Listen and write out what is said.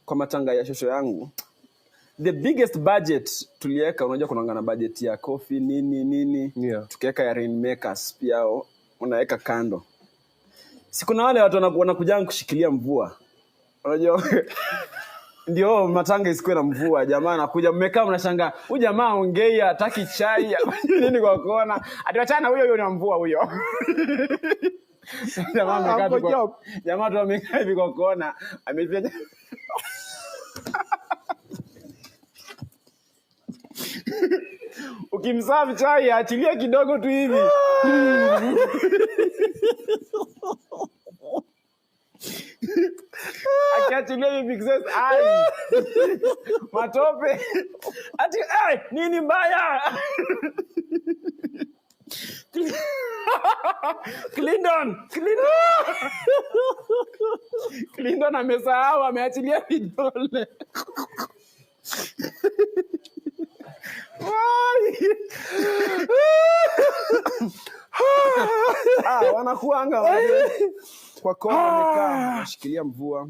kwa matanga ya shosho yangu, the biggest budget tuliweka, unajua kuna ngana budget ya coffee nini Yeah. Tukiweka ya rainmakers pia unaweka kando. Si kuna wale watu wanakuja kushikilia mvua. Unajua ndio matanga isikuwe na mvua, jamaa anakuja mmekaa mnashangaa, huyu jamaa ongei hataki chai nini kwa kona, atiwachana huyo ni mvua huyo. Jamaa amekaa kwa jamaa tu amekaa hivi kwa kona, amefanya ukimsafi chai achilia kidogo tu hivi. Akiachilia hivi kisasa matope ati nini mbaya. Clinton amesahau, ameachilia vidole. Wanakuanga kwa kona wamekaa washikilia mvua.